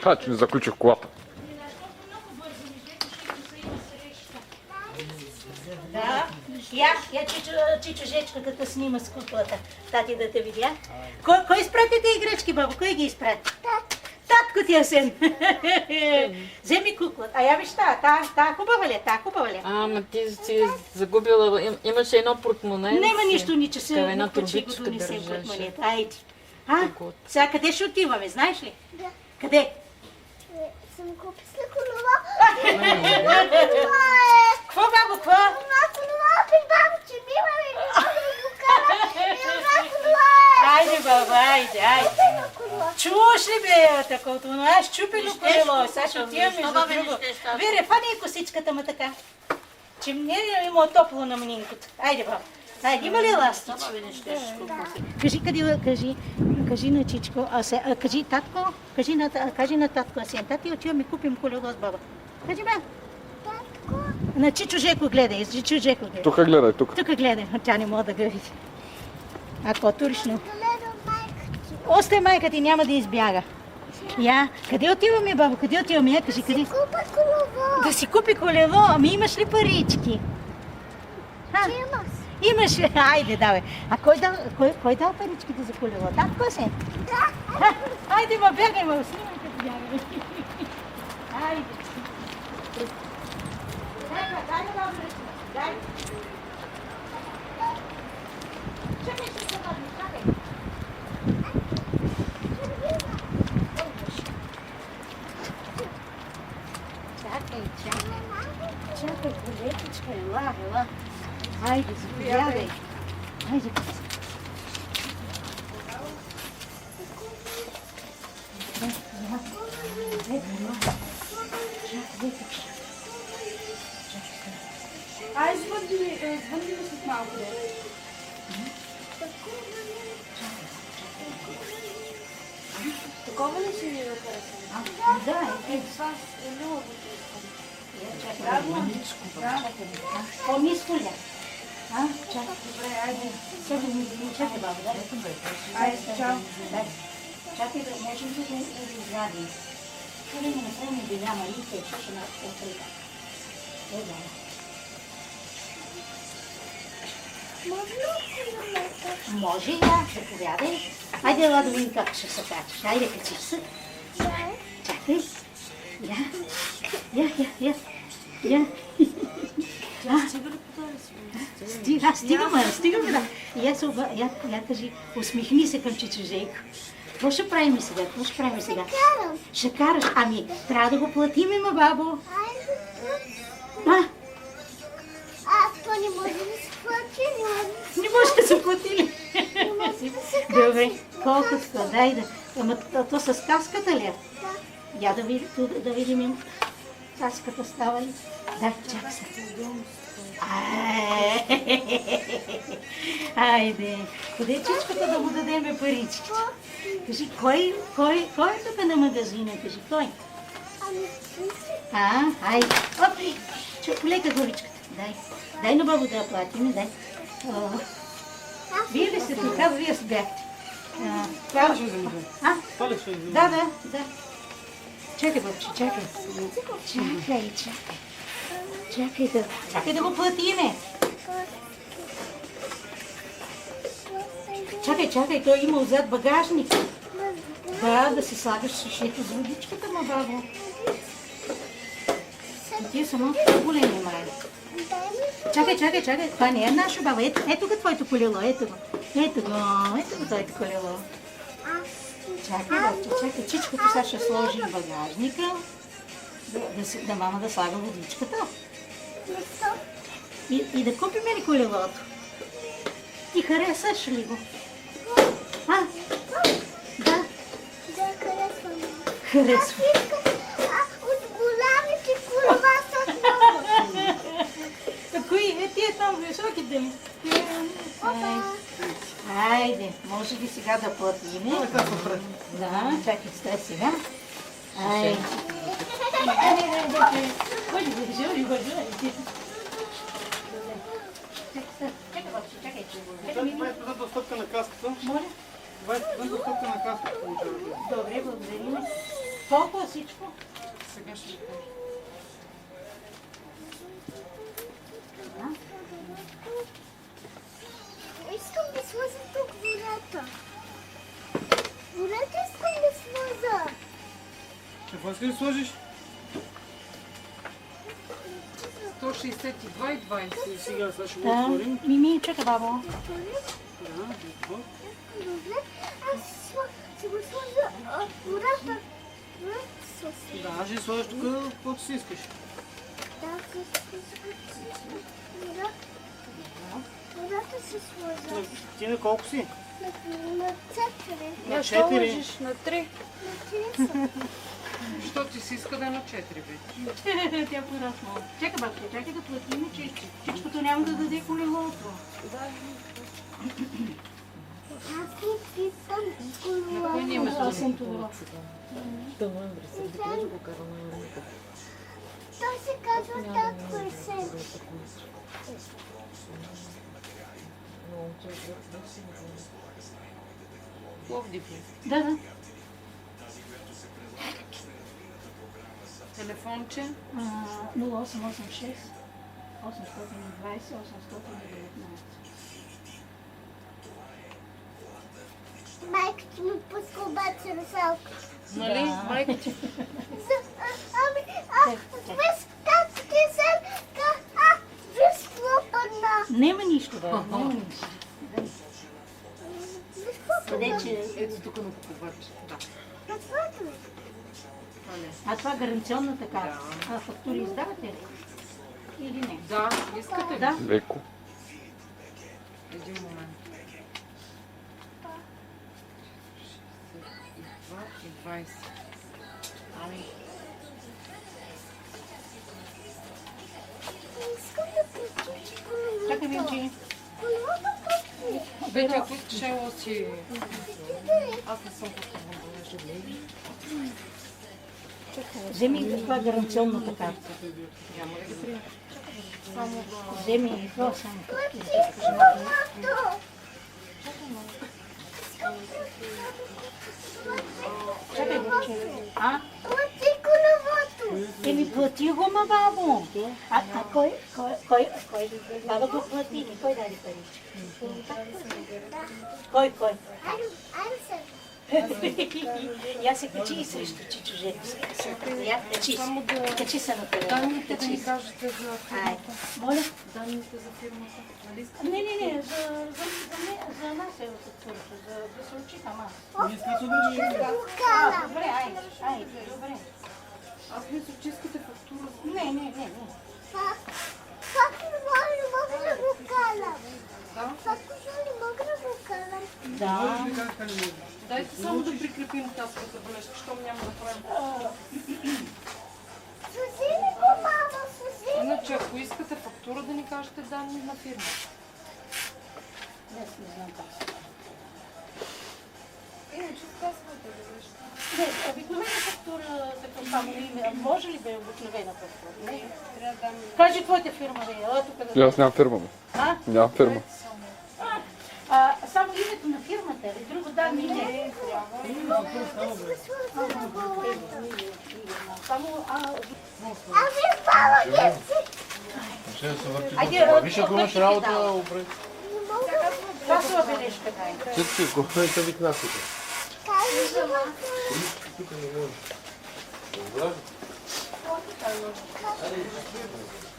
Че не заключих колата. Да, я чичо Жечка като снима с куклата. Тати да те видя. Кой изпрати тези играчки, бабо? Кой ги изпрати? Татко ти Асен. Вземи куклата. А я виж та хубава ли? Та хубава ли? Ама ти си загубила, имаше едно портмоне. Нема нищо, ниче се една почи го турбичка донесе държеше. портмонета. Айде. Сега къде ще отиваме, знаеш ли? Да. Къде? Съм купила колова. Какво, бабо, какво? Това колова при бабче, мила ли? Айде, баба, айде. Чуваш ли бе такова? Аз чупено колело, сега ще отиваме за друго. Вере, фани и косичката ма така. Че не е имало топло на мнинкото. Айде, баба. Айде, има ли ластици? Кажи на Чичко, кажи татко, кажи на татко Асен. Тати, отиваме купим колело с баба. Кажи, бе. Татко. На Чичо Жеко гледай, Чичо Жеко гледай. Тук гледай, тук. Тук гледай, тя не мога да го види. Ако туришно. Гледам майка ти. Остай майка ти, няма да избяга. Я, къде отиваме, бабо? Къде отиваме? Я кажи, къде? Купа колова. Да си купи колело, ами имаш ли парички? Че има си? Имаш ли? Айде, давай. А кой дал паричките за колело? Татко Асен? Да. Айде, ма бягай, ма снимай като бягай. Айде. Дай на бабу ръчна. Дай. Чакай, ще се върни, чакай. Чакай, колетичка, ела. Айде, заповядай. Айде, Ай, звънди с малко. Такова ли си ви харесва? да, Това е много искам. По-ниско ли? Чакай. Добре, айде. Чакай, баба, да? Айде, чао. Чакай, да можем да го извадим. Чули му направим биляма и те чеше на отрика. Да. Може, я, заповядай. Айде, ела да видим как ще се качиш. Айде, качиш се. Чакай. Я. Стигаме, да. Я кажи, усмихни се към Чичо Жейко. Какво ще правим сега? Ще караш. Ами, трябва да го платиме, ма, бабо. То не може да се плати, Не може да се плати. Добре, колкото дай да. Ама то с каската ли? Я да видим каската става ли. Да, чакай се. Айде, къде Чичката да му дадеме паричките? Кажи, кой е тук на магазина? Кажи, кой? Айде. Опи, лека горичката. Дай на бабу да я платим, дай. Вие ли сте тук? Вие бяхте. Да. Чакай, бабче, чакай. Чакай да го платиме. Чакай, той има отзад багажник. Да си слагаш сушито с водичката, ма, бабо. Ти само по-големи, май. Чакай. Това не е наше, баба. Ето го твоето колело, ето го твоето колело. Чакай. Чичкото сега ще сложи в багажника. Да мама да слага водичката. И да купим ли колелото? Ти харесаш ли го? Да. Харесвам. От голямите колова са много. Кои? Тия там високите ми. Айде, може ли сега да платиме? Да, чакай, стай сега. Айде. Ходи, чакай. Това е достъпка на каската. Моля? 20% достъпка на каската. Добре, благодарим. Колко е всичко? Сега ще ви кажа. Искам да сложа тук водата. Водата искам да сложа. Какво искаш да сложиш? 162 и 20. Сега ще го Да. отворим. Мими, чакай, бабо. Да, какво? Добре. Аз ще го сложа водата. Да, ще сложиш тук, каквото си искаш. Водата се сложа. Ти на колко си? На 4. На Ще 4. лъжиш на 3. Що ти си иска да е на 4 вече? Тя пораснала. Чакай, бабка, чакай да платим, че чичкото няма да даде колелото. Аз не питам На кой ни имаш? Съвсем добро. Ноември се гледаш го кара на Америка. Той се казва татко Есен. Пловдив ли? Да, да. Телефонче? 0886 820 819. Майката ми пуска обаче русалка. Нали? Майка ти. Виж татко Есен, виж какво падна. Нема нищо, да. Нема нищо. Виж какво Къде, падна. че... Ето тук на купувач. Да. Каквото е. Това не. А това гаранционната карта. А фактури издавате ли? Или не? Да, искате ли? Да. Леко. Един момент. 62 и 20. Ами, Искам да приключи Чакай, колелото. Мимчи. Колелото как е? вече ако искаш ела си... Аз не съм пускала болежа. Вземи това гаранционната карта. Няма ли да приема? Само да... Вземи това само. Колелото. Чакай, Мимчи. А? Плати колелото. Еми плати го, ма бабо. А кой? Баба го плати. Кой даде пари? Кой? Арсен. Я се качи и срещу Чичо Жековска. Я качи се. Само да... Качи се на телефон. Данните да Качи ни се. кажете за Ай, фирмата. моля? Данните за фирмата. Нали искате? Не, за нас е фактурата, да се отчитам аз. Ние сме се обръщали. Добре, ай, добре. Аз мисля, че искате фактура. Не. Как не мога да го карам? Да? Как не мога да го карам? Да. Как не може? Дайте само да прикрепим каската бележка, щом няма да правим. Слузи ли го, мама? Слузи ли? Иначе, ако искате фактура, да ни кажете данни на фирма. Аз не знам как. Иначе каската бележка. Не, обикновена фактура, така само на име. Може ли да е обикновена фактура? Не. Трябва да дам... Кажи твоята фирма да е. Ела тук да... Аз нямам фирма, бе. А? Нямам фирма. Само името на фирмата или друго данни не. Само, Ами, мама, не си. Ще да се върти Айде, до това. Виж, ако кой имаш ти работа, дава? опред. това са бележка, дай. Всички, кухнете ви кнасите. Кажи за мама. Тук не може.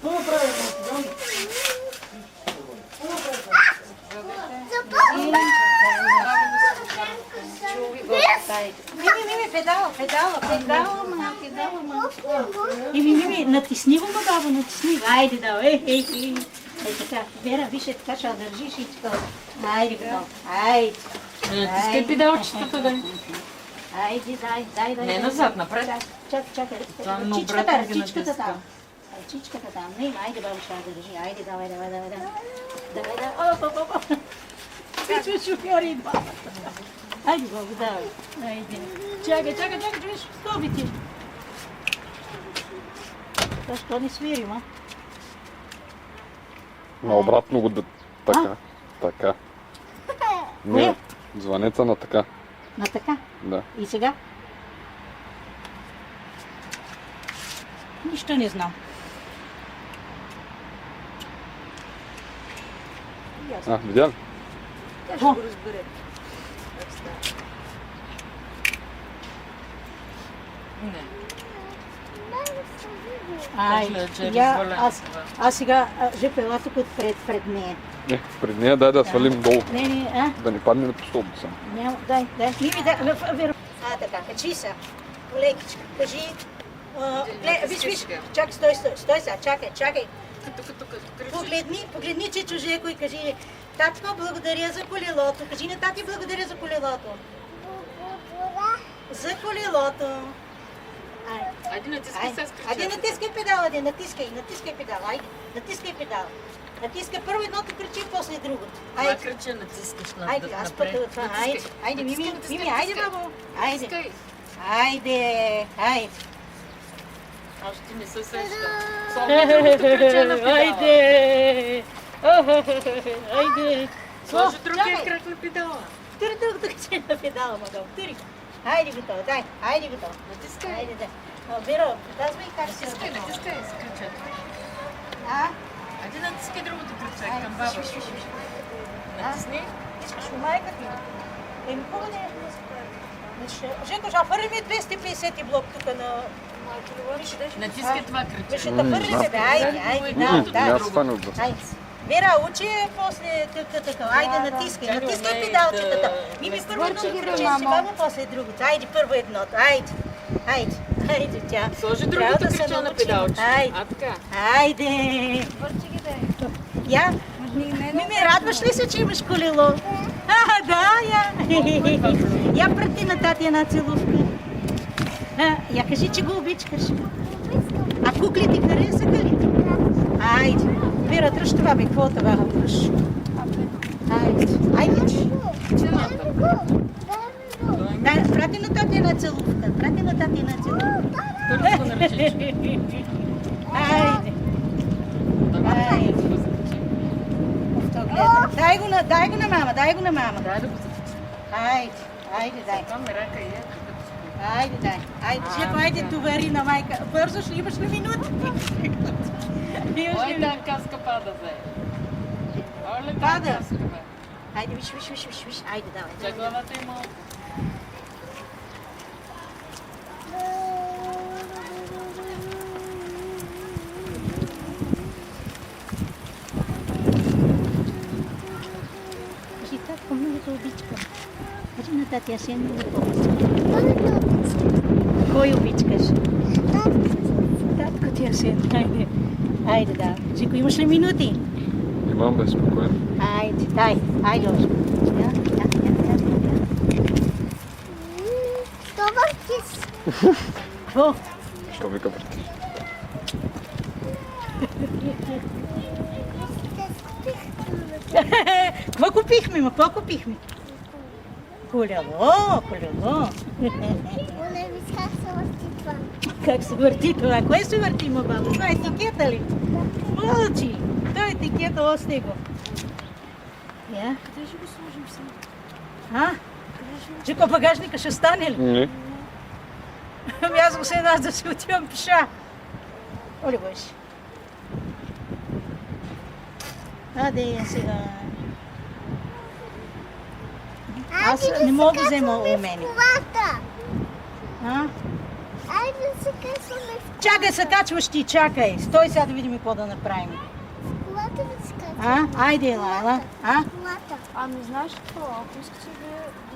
Добре? Мими, педала, ма. Мими, натисни го, баба, натисни. Айде, давай, ей, така. Вера, виж, така ще държиш и така. Айде, баба, айде. Натискай педалчетата, да. Айде, дай. Не назад, напред. Чакай. Това на Чичката, обратно ги чичката натиска. там. Чичката там. Не, айде, баба, ще я държи. Айде, давай. Оп. Чичо, шофьори идва. Айде, баба, давай. Айде. Чакай, виж, скобите. Защо не свирим, а? Наобратно го да... Така. Така. Не, звънеца на така. На така. Да. И сега? Нищо не знам. Видя ли? Тя ще го разбере. Как става. Не. Ай, Кажи, че е я, развалено аз сега жепела тук пред нея. Не, пред нея дай да свалим долу. Не, Да не падне на постолба само. няма, дай. Така, качи се. Лекичка, кажи. Виж, чакай, стой сега, чакай. Погледни, че чужеко и кажи, татко, благодаря за колелото. Кажи на тати, благодаря за колелото. За колелото. Айде натискай се с Айде натискай педала, натискай педала, айде, натискай педала. Натискай първо едното кръче, после другото. Това Айде, кръче натискаш айде, аз пътя от това, айде, Мими, айде, бабо, айде. Айде. Още не се сеща. Сложи другото кръче на педала. Айде. Сложи другия кръг на педала. Тури другото кръче на педала, мадам, тури. Айде готово, дай, айде готово. Натискай. Айде, да. Веро, показвай как се Натискай работи. с кръчето. Айде, Натискай другото кръче към виж, баба. виж. Натисни. Искаш у майка ти? Хубаво не е. Женко, ще фърли 250 блок тук на... Натискай това кръче. Ще да фърлите, бе, айде, да. Няма да стане от Айде. Вера, учи после така. Айде, натискай педалчетата. Мими първо едното кръче си, баба, после другото. Айде, първо едното. Айде, тя. Сложи Трябва другото да се кръче на научи. педалче. Айде. А така. Айде. Я? Мими, радваш ли се, че имаш колело? Да, я. Я прати на тати една целувка. Я кажи, че го обичаш. А куклите харесаха ли? Айде. Вера, дръж това, бе, какво това дръж? Айде. Прати на тати една целувка. Първо го наречеш. Айде. Дай го на мама. Дай да го затичи. Айде, дай. Това ме рака и е. Айде, Жеко, айде, товари на майка. Бързо, ще имаш ли минути? Ой, да, каска пада, бе. Оле, Пада. каска, бе. Айде, виж. Айде, давай. За главата е малко. Кажи, татко, много те обичкам. Кажи на тати, аз я много обичкам. Кой обичкаш? Татко ти, Асен. Айде, да. Жеко, имаш ли минути? Имам безпокоен. Айде, дай. Айде, още. Я. Това кис. Какво? Що ми къпрати? Какво купихме? Колело. Оле, виж как се върти това. Как се върти това? Кое се върти, ма баба? Това е етикета ли? Мълчи! Това е етикета, осте го. Я? Къде ще го сложим сега? Жеко, багажника ще стане ли? Не. Ами аз го се нас да си отивам пеша. Оле, бойш. Я сега. Аз не мога да взема у мене. Колата. Айде се качваме в Чакай, се качваш ти, чакай. Стой сега да видим какво да направим. колата да се качваме. Айде, Лайла. Колата. Ами знаеш какво, ако искате да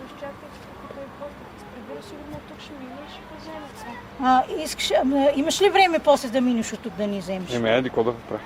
изчакате като е просто, прибира сигурно тук ще мине и ще го вземат сега. Имаш ли време после да минеш от тук да ни вземеш? Айде, какво да правя?